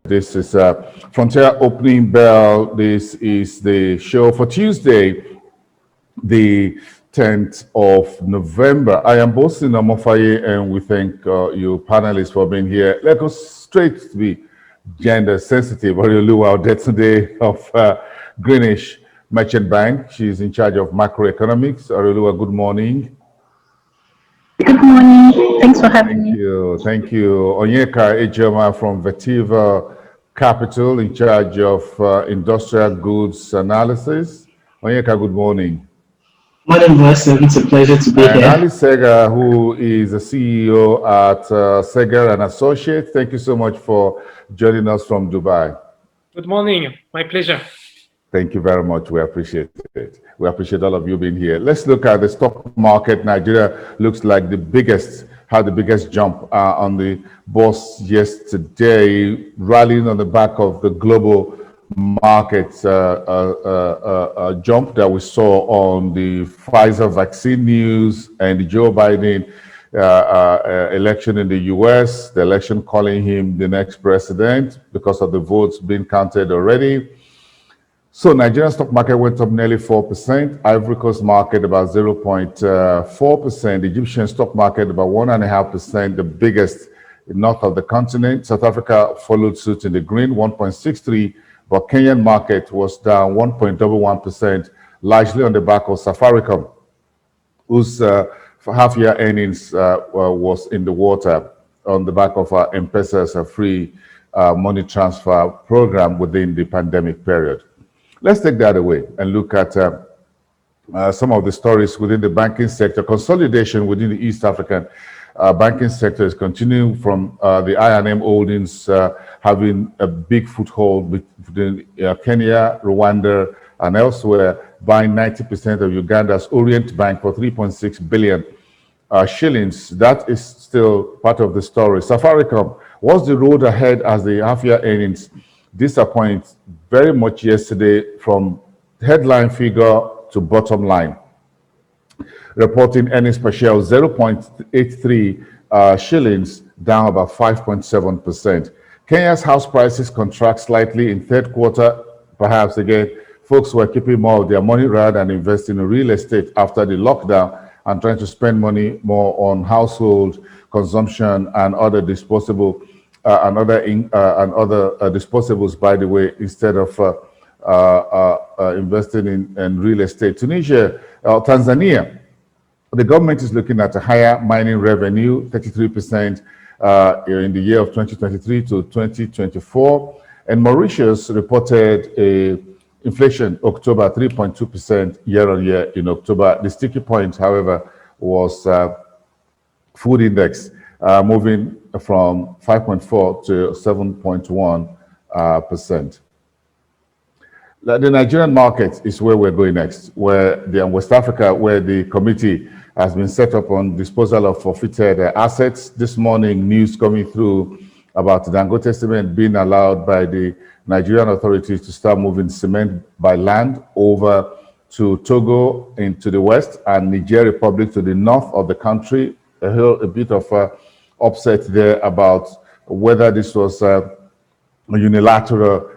This is Frontier Opening Bell. This is the show for Tuesday, the 10th of November. I am Bosin Amofaye, and we thank you panelists for being here. Let's go straight to the gender sensitive Orioluwa Odetunde of Greenwich Merchant Bank. She's in charge of macroeconomics. Orioluwa, good morning. Good morning. Thanks for having me. Thank you. Onyeka Ejoma from Vertiva Capital, in charge of industrial goods analysis. Onyeka, good morning. Morning, Bosin. It's a pleasure to be here. Ali Segar, who is the CEO at Segar and Associates. Thank you so much for joining us from Dubai. Good morning. My pleasure. Thank you very much. We appreciate it. We appreciate all of you being here. Let's look at the stock market. Nigeria looks like had the biggest jump on the bourse yesterday, rallying on the back of the global market jump that we saw on the Pfizer vaccine news and the Joe Biden election in the US, the election calling him the next president because of the votes being counted already. So Nigerian stock market went up nearly 4%, Ivory Coast market about 0.4%, Egyptian stock market about 1.5%, the biggest north of the continent. South Africa followed suit in the green, 1.63%, but Kenyan market was down 1.11%, largely on the back of Safaricom, whose half-year earnings was in the water on the back of M-Pesa's free money transfer program within the pandemic period. Let's take that away and look at some of the stories within the banking sector. Consolidation within the East African banking sector is continuing, from the I&M holdings having a big foothold within Kenya, Rwanda, and elsewhere, buying 90% of Uganda's Orient Bank for 3.6 billion shillings. That is still part of the story. Safaricom, what's the road ahead as the half-year earnings disappoint very much yesterday, from headline figure to bottom line, reporting earnings per share of 0.83 shillings, down about 5.7%. Kenya's house prices contract slightly in third quarter. Perhaps again, folks were keeping more of their money rather than investing in real estate after the lockdown and trying to spend money more on household consumption and other disposable disposables, by the way, instead of investing in real estate. Tanzania, the government is looking at a higher mining revenue, 33% in the year of 2023 to 2024. And Mauritius reported a inflation October 3.2% year on year in October. The sticky point, however, was food index, moving from 5.4 to 7.1%. The Nigerian market is where we're going next, where West Africa, where the committee has been set up on disposal of forfeited assets. This morning, news coming through about Dangote Cement being allowed by the Nigerian authorities to start moving cement by land over to Togo into the west and Niger Republic to the north of the country. A bit of upset there about whether this was a unilateral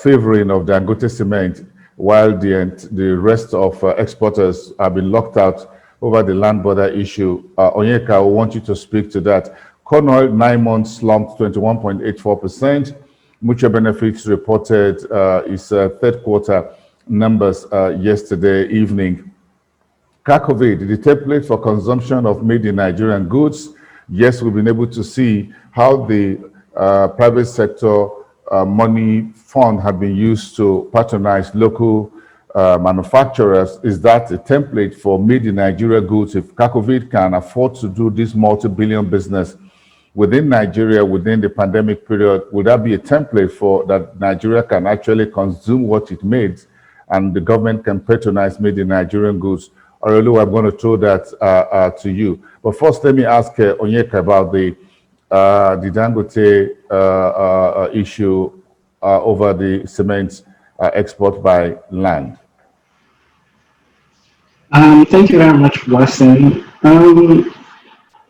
favoring of Dangote Cement, while the rest of exporters have been locked out over the land border issue. Onyeka, I want you to speak to that. Corn oil, 9 months, slumped 21.84%. Mutual Benefits reported its third quarter numbers yesterday evening. CACOVID, the template for consumption of made in Nigerian goods. Yes, we've been able to see how the private sector money fund have been used to patronize local manufacturers. Is that a template for made in Nigeria goods? If CACOVID can afford to do this multi-billion business within Nigeria within the pandemic period, would that be a template for that Nigeria can actually consume what it made and the government can patronize made in Nigerian goods? Oriolu, I'm going to throw that to you. But first, let me ask Onyeka about the Dangote issue over the cement export by land. Thank you very much, Bosin.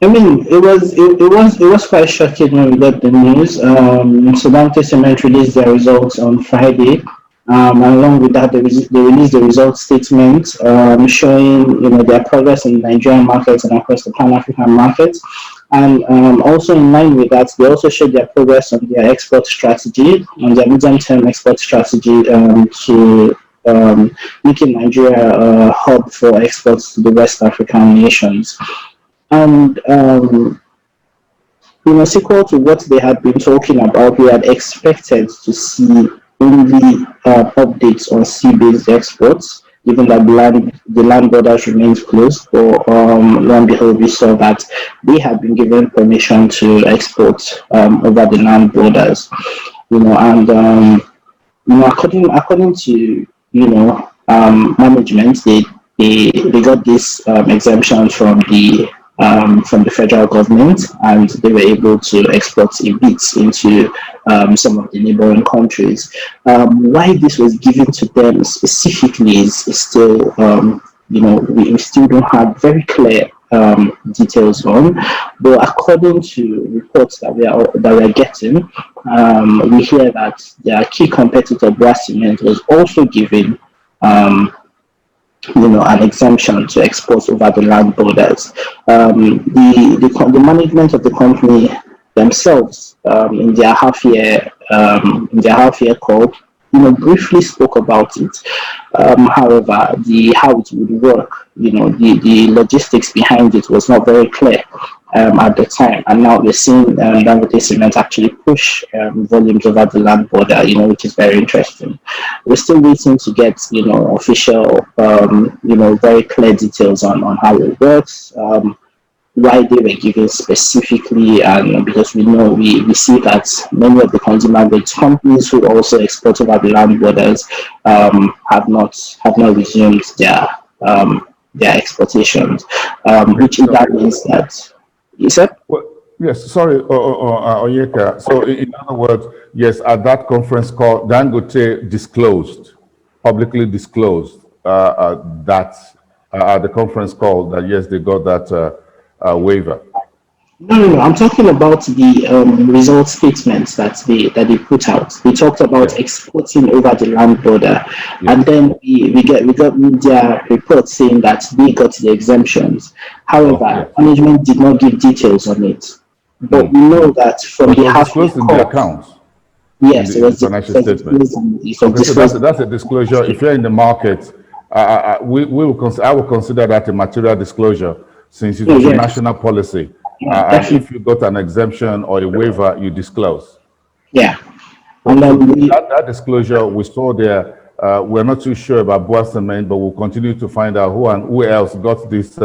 I mean, it was quite shocking when we got the news. Sudan Cement released their results on Friday, and along with that, they released the results statement showing their progress in the Nigerian markets and across the Pan African markets, and also in line with that, they also showed their progress on their export strategy, on their medium-term export strategy to making Nigeria a hub for exports to the West African nations. And sequel to what they had been talking about, we had expected to see only updates on sea-based exports, given that the land borders remained closed. But lo and behold, we saw that they had been given permission to export over the land borders. And according to management, they got this exemption from the federal government, and they were able to export a bit into some of the neighboring countries. Why this was given to them specifically is still, we still don't have very clear details on. But according to reports that we are getting, we hear that their key competitor, Brass Cement, was also given an exemption to export over the land borders. The management of the company themselves, in their half year call, briefly spoke about it. However, how it would work, the logistics behind it was not very clear at the time. And now we're seeing Dangote Cement actually push volumes over the land border, which is very interesting. We're still waiting to get, official, very clear details on how it works. Why they were given specifically, and because we see that many of the consumer goods companies who also export over the land borders have not resumed their exportations, which that means that you said. Well, yes, sorry, Onyeka. So, in other words, yes, at that conference call, Dangote publicly disclosed that at the conference call that yes, they got that waiver. No. I'm talking about the result statements that they put out. They talked about exporting over the land border, and then we got media reports saying that they got the exemptions. However, management did not give details on it. But we know that from the half year in the accounts. Yes, it was financial statement. So that's a disclosure. If you're in the market, I will consider that a material disclosure, since it was a national policy. And if you got an exemption or a waiver, you disclose. Yeah. And then that disclosure we saw there, we're not too sure about Boa Cement, but we'll continue to find out who else got this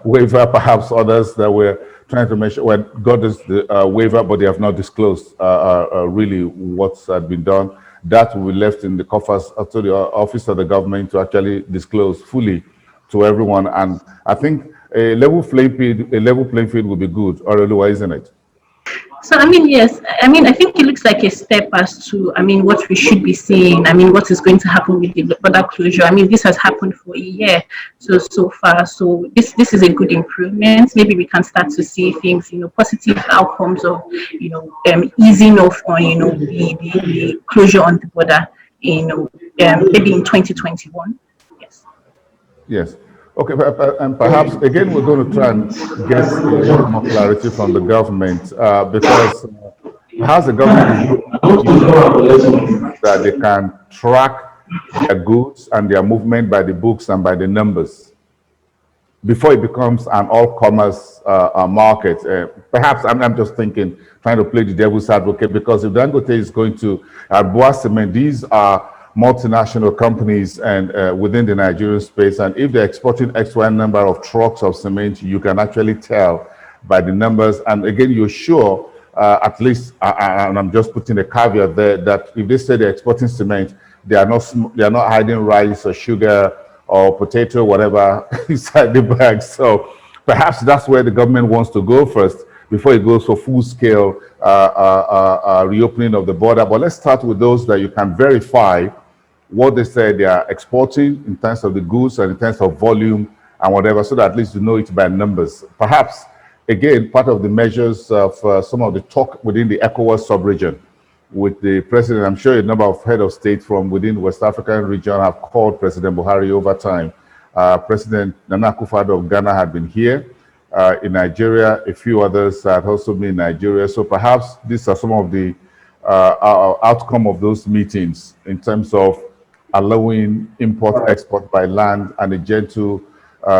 waiver. Perhaps others that were trying to mention got this waiver, but they have not disclosed really what's been done. That will be left in the coffers to the office of the government to actually disclose fully to everyone. And I think a level playing field will be good, or otherwise, isn't it? So, yes. I think it looks like a step as to, what we should be seeing. What is going to happen with the border closure. This has happened for a year so far. So this is a good improvement. Maybe we can start to see things, positive outcomes of, easing off on, the closure on the border, maybe in 2021. Yes. Yes. Okay, and perhaps again we're going to try and get a little more clarity from the government because perhaps the government is that they can track their goods and their movement by the books and by the numbers before it becomes an all-commerce market. Perhaps I'm just thinking, trying to play the devil's advocate, because if Dangote is going to Boa Cement, these are multinational companies and within the Nigerian space, and if they're exporting XY number of trucks of cement, you can actually tell by the numbers. And again, you're sure, at least, and I'm just putting a caveat there, that if they say they're exporting cement, they are not hiding rice or sugar or potato, whatever, inside the bag. So perhaps that's where the government wants to go first before it goes for full-scale reopening of the border. But let's start with those that you can verify what they say they are exporting in terms of the goods and in terms of volume and whatever, so that at least you know it by numbers. Perhaps again, part of the measures of some of the talk within the ECOWAS sub-region with the president. I'm sure a number of head of state from within West African region have called President Buhari over time. President Nana Akufo-Addo of Ghana had been here. In Nigeria, a few others had also been in Nigeria. So perhaps these are some of the outcome of those meetings in terms of allowing import-export by land and a gentle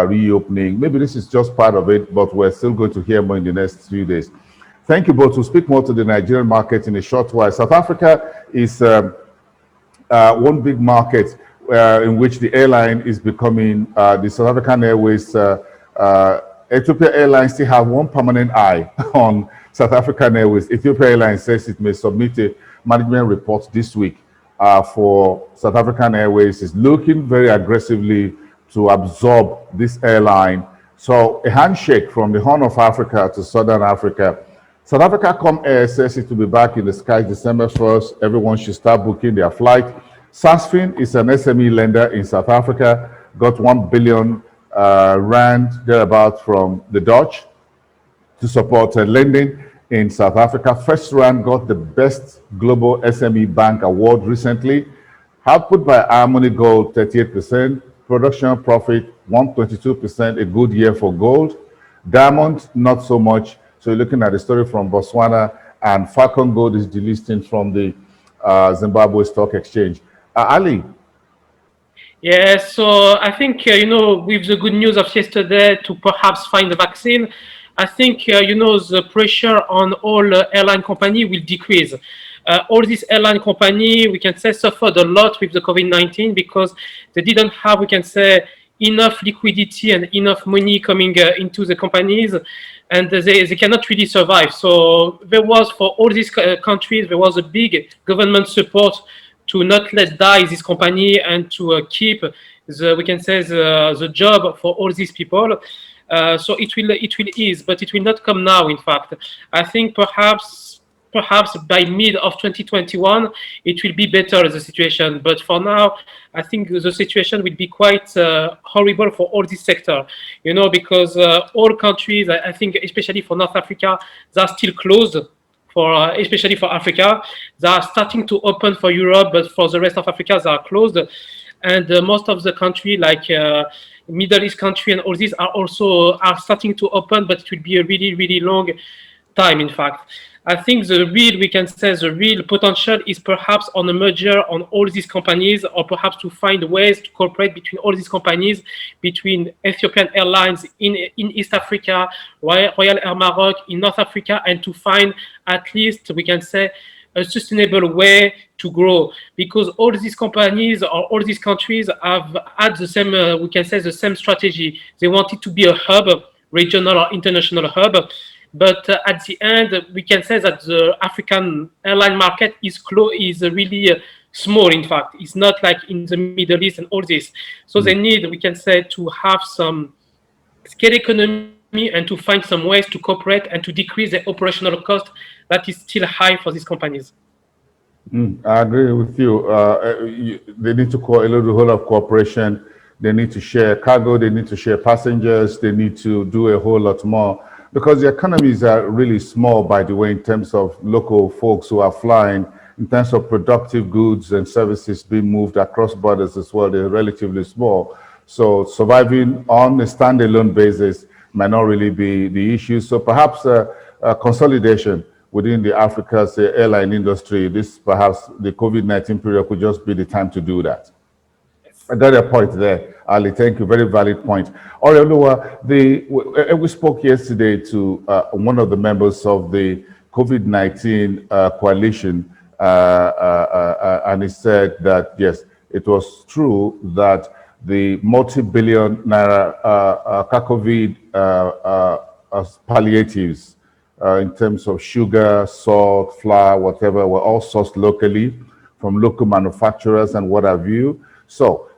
reopening. Maybe this is just part of it, but we're still going to hear more in the next few days. Thank you both. To speak more to the Nigerian market in a short while. South Africa is one big market in which the airline is becoming the South African Airways. Ethiopia Airlines still have one permanent eye on South African Airways. Ethiopia Airlines says it may submit a management report this week for South African Airways. Is looking very aggressively to absorb this airline. So a handshake from the Horn of Africa to Southern Africa. South Africa Air says it will be back in the skies December 1st. Everyone should start booking their flight. Sasfin is an SME lender in South Africa, got 1 billion rand thereabout from the Dutch to support lending in South Africa. First Rand got the best global SME bank award recently. Output by Harmony Gold 38%, production profit 122%, a good year for gold. Diamond not so much. So you're looking at the story from Botswana, and Falcon Gold is delisting from the Zimbabwe Stock Exchange. Ali. Yes, so I think, with the good news of yesterday to perhaps find a vaccine, I think, the pressure on all airline company will decrease. All these airline company, we can say, suffered a lot with the COVID-19 because they didn't have, we can say, enough liquidity and enough money coming into the companies, and they cannot really survive. So there was, for all these countries, there was a big government support to not let die this company and to keep the, we can say, the job for all these people. So it will ease, but it will not come now. In fact, I think perhaps by mid of 2021 it will be better, the situation. But for now, I think the situation will be quite horrible for all this sector. Because all countries, I think, especially for North Africa, they are still closed. Especially for Africa, they are starting to open for Europe, but for the rest of Africa, they are closed. And most of the country, like Middle East country and all these, are starting to open, but it will be a really, really long time. In fact, I think the real potential is perhaps on a merger on all these companies, or perhaps to find ways to cooperate between all these companies, between Ethiopian Airlines in East Africa, Royal AirMaroc in North Africa, and to find at least, we can say, a sustainable way to grow, because all these companies or all these countries have had the same, we can say, the same strategy. They wanted to be a hub, regional or international hub. But at the end, we can say that the African airline market is really small. In fact, it's not like in the Middle East and all this. So they need, we can say, to have some scale economy and to find some ways to cooperate and to decrease the operational cost that is still high for these companies. I agree with you. They need to call a whole lot of cooperation. They need to share cargo. They need to share passengers. They need to do a whole lot more, because the economies are really small, by the way, in terms of local folks who are flying, in terms of productive goods and services being moved across borders as well. They're relatively small. So surviving on a standalone basis might not really be the issue. So perhaps consolidation within the Africa's airline industry, perhaps the COVID-19 period could just be the time to do that. I got a point there, Ali. Thank you. Very valid point. Orioluwa, we spoke yesterday to one of the members of the COVID-19 coalition, and he said that, yes, it was true that the multi-billion naira CACOVID palliatives in terms of sugar, salt, flour, whatever, were all sourced locally from local manufacturers and what have you. So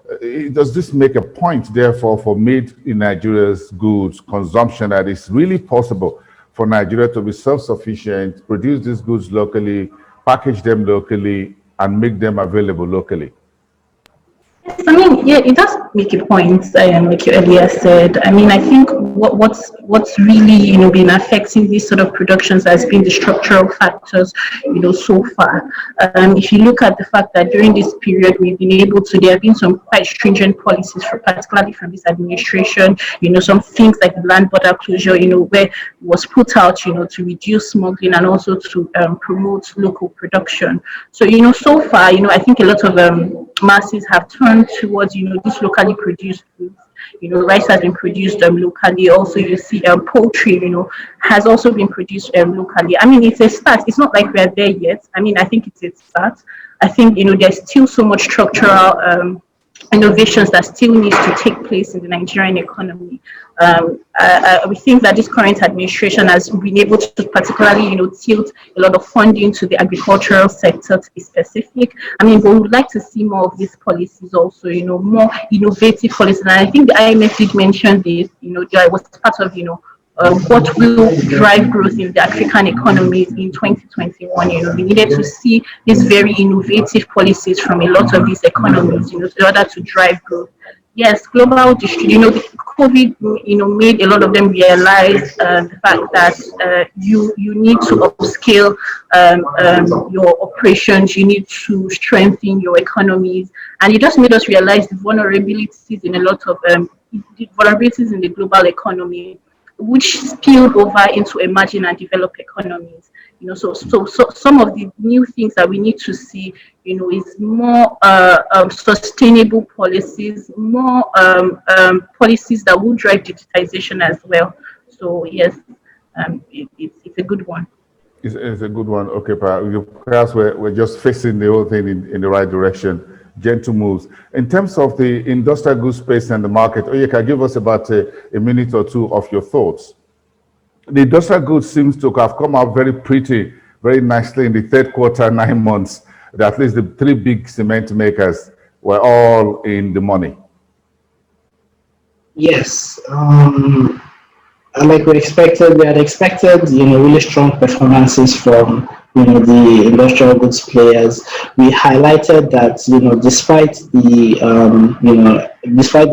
does this make a point, therefore, for made in Nigeria's goods consumption, that it's really possible for Nigeria to be self-sufficient, produce these goods locally, package them locally, and make them available locally? I mean, yeah, it does make a point, like you earlier said. I mean, I think what's really, been affecting these sort of productions has been the structural factors, so far. If you look at the fact that during this period we've been able to, there have been some quite stringent policies, particularly from this administration. Some things like the land border closure, where it was put out, to reduce smuggling and also to promote local production. So, so far, I think a lot of masses have turned towards, this locally produced foods. Rice has been produced locally. Also, you see poultry, has also been produced locally. I mean, it's a start. It's not like we're there yet. I mean, I think it's a start. I think, there's still so much structural innovations that still needs to take place in the Nigerian economy. We think that this current administration has been able to particularly, tilt a lot of funding to the agricultural sector, to be specific. I mean, but we would like to see more of these policies also, more innovative policies. And I think the IMF did mention this, there was part of, what will drive growth in the African economies in 2021. We needed to see these very innovative policies from a lot of these economies, in order to drive growth. Yes, global distribution, the COVID, made a lot of them realize the fact that you need to upscale your operations, you need to strengthen your economies, and it just made us realize the vulnerabilities in a lot of vulnerabilities in the global economy, which spilled over into emerging and developed economies. So some of the new things that we need to see, is more sustainable policies, more policies that will drive digitization as well. So yes, it's a good one. It's a good one. Okay, perhaps we're just facing the whole thing in the right direction. Gentle moves. In terms of the industrial goods space and the market, can give us about a minute or two of your thoughts. The industrial goods seems to have come out very nicely in the third quarter, 9 months. At least the three big cement makers were all in the money. Yes. Like we had expected, really strong performances from, the industrial goods players. We highlighted that, despite the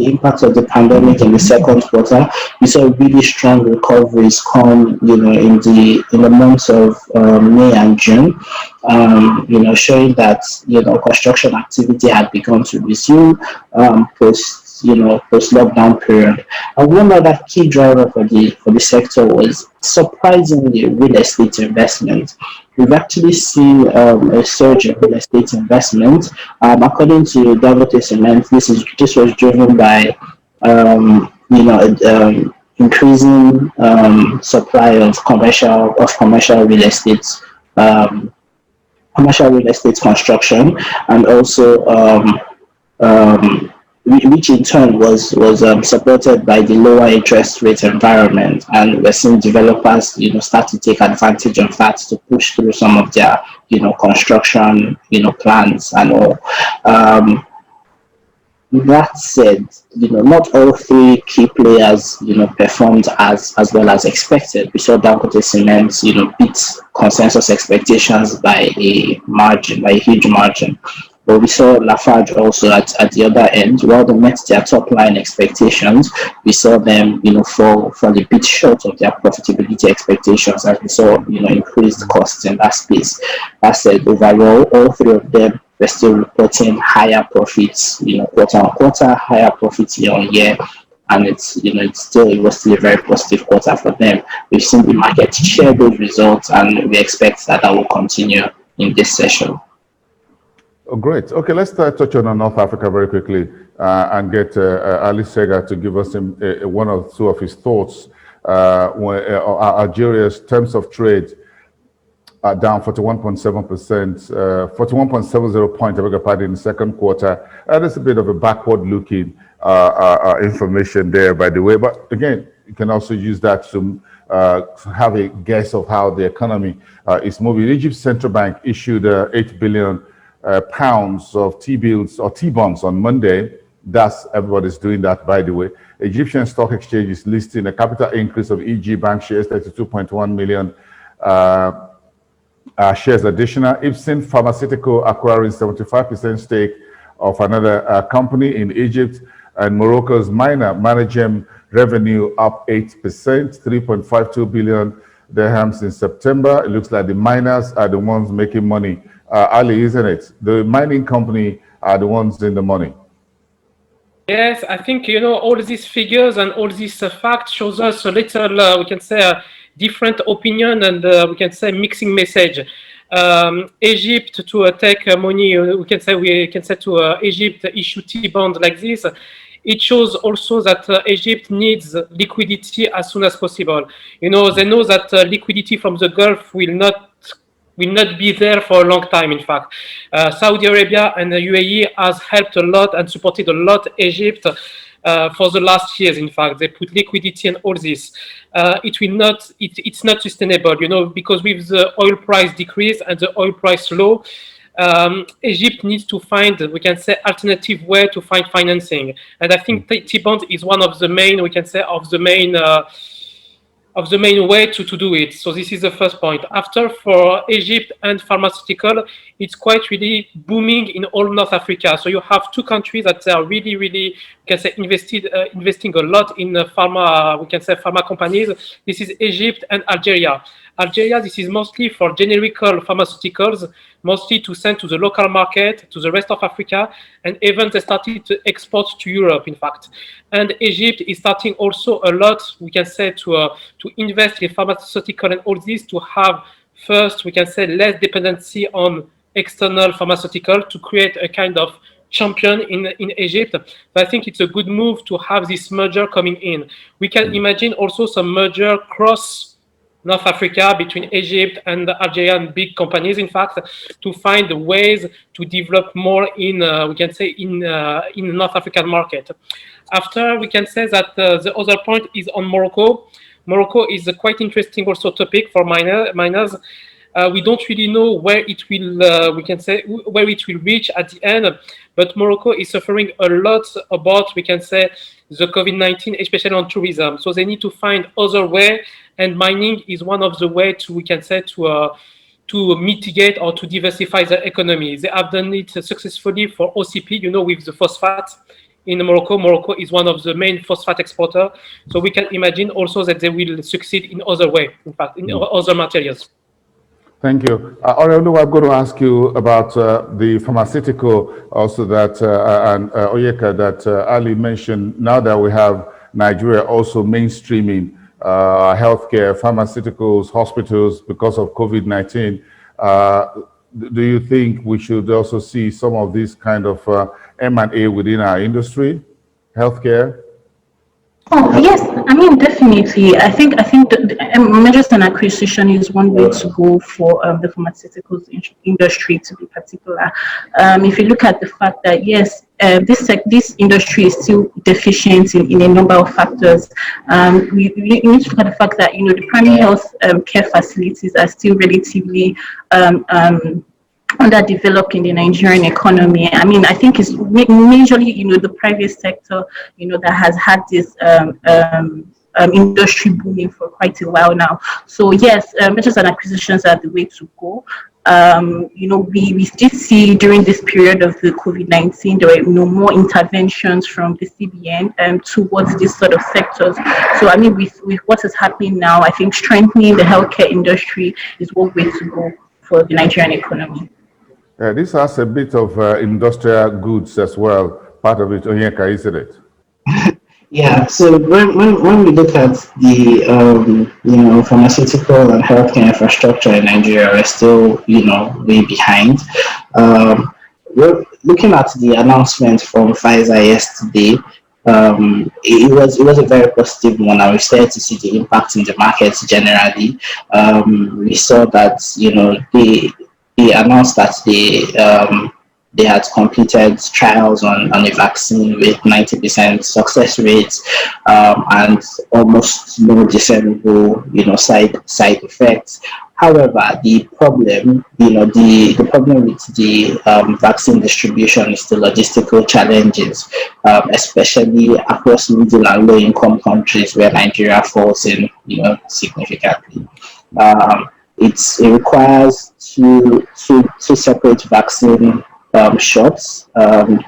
impact of the pandemic in the second quarter, we saw really strong recoveries come, in the months of May and June, showing that, construction activity had begun to resume post-lockdown period. And one other key driver for the sector was surprisingly real estate investment. We've actually seen a surge in real estate investment. According to Dangote Cement, this was driven by increasing supply of commercial real estate. Commercial real estate construction, and also which in turn was supported by the lower interest rate environment, and we're seeing developers start to take advantage of that to push through some of their construction plans and all. That said, not all three key players performed as well as expected. We saw Dangote Cement beat consensus expectations by a huge margin. But we saw Lafarge also at the other end. While they met their top line expectations, we saw them fall a bit short of their profitability expectations, as we saw increased costs in that space. That said, overall, all three of them were still reporting higher profits, quarter on quarter, higher profits year on year. And it was still a very positive quarter for them. We've seen the market share those results, and we expect that will continue in this session. Oh, great. Okay, let's touch on North Africa very quickly and get Ali Sega to give us one or two of his thoughts. Algeria's terms of trade are down 41.7%, 41.70 points, I beg your pardon, in the second quarter. There's a bit of a backward-looking information there, by the way. But again, you can also use that to have a guess of how the economy is moving. Egypt's central bank issued 8 billion pounds of T-bills or T-bonds on Monday. Everybody's doing that, by the way. Egyptian Stock Exchange is listing a capital increase of EG Bank shares, 32.1 million shares additional. Ipsen Pharmaceutical acquiring 75% stake of another company in Egypt. And Morocco's minor management revenue up 8%, 3.52 billion dirhams in September. It looks like the miners are the ones making money. Ali, isn't it? The mining company are the ones in the money. Yes, I think, all these figures and all these facts shows us a little, we can say, different opinion and we can say mixing message. Egypt to take money, we can say to Egypt issue T-bond like this. It shows also that Egypt needs liquidity as soon as possible. They know that liquidity from the Gulf will not be there for a long time. In fact, Saudi Arabia and the UAE has helped a lot and supported a lot Egypt for the last years. In fact, they put liquidity and all this. It's not sustainable, because with the oil price decrease and the oil price low, Egypt needs to find, we can say, alternative way to find financing. And I think T-bond is one of the main, we can say, of the main way to do it. So this is the first point. After, for Egypt and pharmaceutical, it's quite really booming in all North Africa. So you have two countries that are really, really, we can say, investing a lot in pharma, we can say, pharma companies. This is Egypt and Algeria. Algeria, this is mostly for generical pharmaceuticals, mostly to send to the local market, to the rest of Africa, and even they started to export to Europe, in fact. And Egypt is starting also a lot, we can say, to invest in pharmaceutical and all this, to have first, we can say, less dependency on external pharmaceutical, to create a kind of champion in Egypt. But I think it's a good move to have this merger coming in. We can imagine also some merger cross North Africa between Egypt and Algerian big companies, in fact, to find ways to develop more in, we can say, in North African market. After, we can say that the other point is on Morocco. Morocco is a quite interesting also topic for miners. We don't really know where it will, we can say, where it will reach at the end, but Morocco is suffering a lot about, we can say, the COVID-19, especially on tourism. So they need to find other way, and mining is one of the way to, we can say, to mitigate or to diversify the economy. They have done it successfully for OCP, with the phosphate in Morocco. Morocco is one of the main phosphate exporter. So we can imagine also that they will succeed in other way, in fact, in other materials. Thank you. Orient, I'm going to ask you about the pharmaceutical also that, and Oyeka, that Ali mentioned. Now that we have Nigeria also mainstreaming healthcare, pharmaceuticals, hospitals because of COVID-19, do you think we should also see some of this kind of M&A within our industry, healthcare? Oh yes, definitely. I think the mergers and acquisition is one way to go for the pharmaceuticals industry, to be particular. If you look at the fact that yes, this industry is still deficient in a number of factors. We need to look at the fact that the primary health care facilities are still relatively underdeveloped in the Nigerian economy. I think it's majorly, the private sector, that has had this industry booming for quite a while now. So yes, mergers and acquisitions are the way to go. We did see during this period of the COVID-19, there were more interventions from the CBN towards these sort of sectors. So with what is happening now, I think strengthening the healthcare industry is one way to go for the Nigerian economy. This has a bit of industrial goods as well, part of it, Onyeka, isn't it? Yeah, so when we look at the pharmaceutical and healthcare infrastructure in Nigeria, we're still way behind. We're looking at the announcement from Pfizer yesterday. It was a very positive one, and we started to see the impact in the markets generally. We saw that they announced that they had completed trials on a vaccine with 90% success rates and almost no discernible side effects. However, the problem, the problem with the vaccine distribution is the logistical challenges, especially across middle and low income countries where Nigeria falls in, significantly. It requires two separate vaccine shots,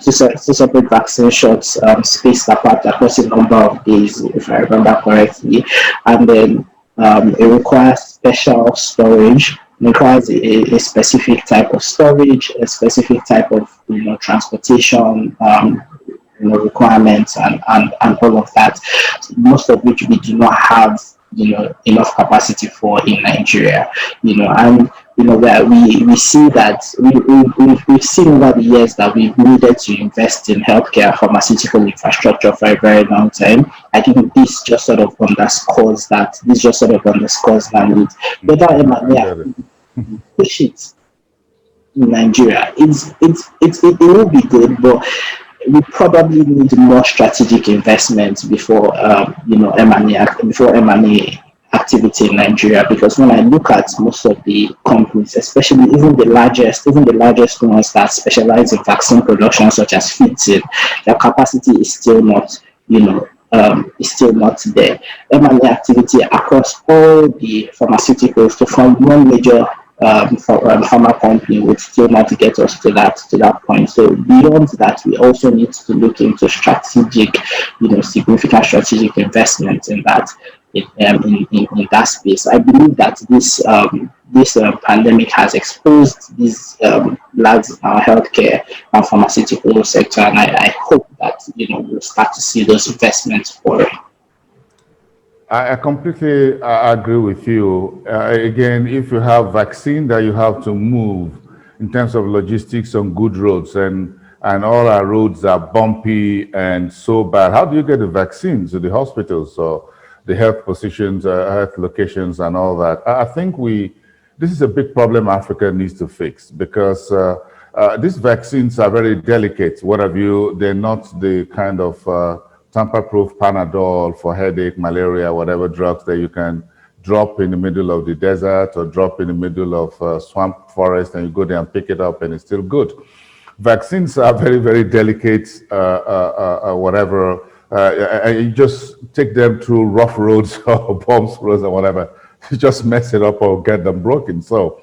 two separate vaccine shots spaced apart across a number of days, if I remember correctly. And then it requires special storage, requires a specific type of storage, a specific type of transportation requirements and all of that, most of which we do not have enough capacity for in Nigeria, and where we see that we've seen over the years that we've needed to invest in healthcare pharmaceutical infrastructure for a very long time. I think this just sort of underscores that need. Whether M&A push it in Nigeria, it will be good, but we probably need more strategic investments before M&A activity in Nigeria, because when I look at most of the companies, especially even the largest ones that specialize in vaccine production, such as Fitzin, their capacity is still not there. M&A activity across all the pharmaceuticals to form one major pharma company would still not get us to that point. So beyond that, we also need to look into significant strategic investments in that in that space. I believe that this pandemic has exposed these lags in our healthcare and pharmaceutical sector, and I hope that we'll start to see those investments for it. I completely agree with you. Again, if you have vaccine that you have to move in terms of logistics on good roads, and all our roads are bumpy and so bad, how do you get the vaccine to the hospitals or the health positions, health locations and all that? I think this is a big problem Africa needs to fix, because these vaccines are very delicate. They're not the kind of tamper-proof Panadol for headache, malaria, whatever drugs that you can drop in the middle of the desert or drop in the middle of swamp forest and you go there and pick it up and it's still good. Vaccines are very, very delicate, you just take them through rough roads or bumps roads or whatever. You just mess it up or get them broken. So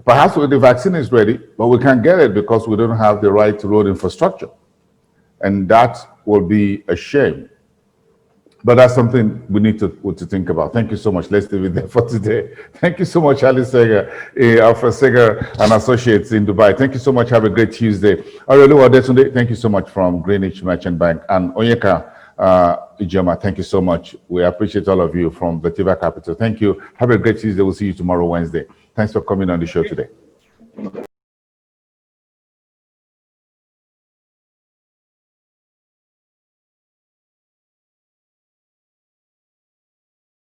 perhaps the vaccine is ready, but we can't get it because we don't have the right road infrastructure. And that will be a shame. But that's something we need to think about. Thank you so much. Let's leave it there for today. Thank you so much, Ali Seger, Alpha Seger and Associates in Dubai. Thank you so much. Have a great Tuesday. Arelu Adetunde, thank you so much from Greenwich Merchant Bank. And Onyeka Ijoma, thank you so much. We appreciate all of you from Vetiver Capital. Thank you. Have a great Tuesday. We'll see you tomorrow, Wednesday. Thanks for coming on the show today.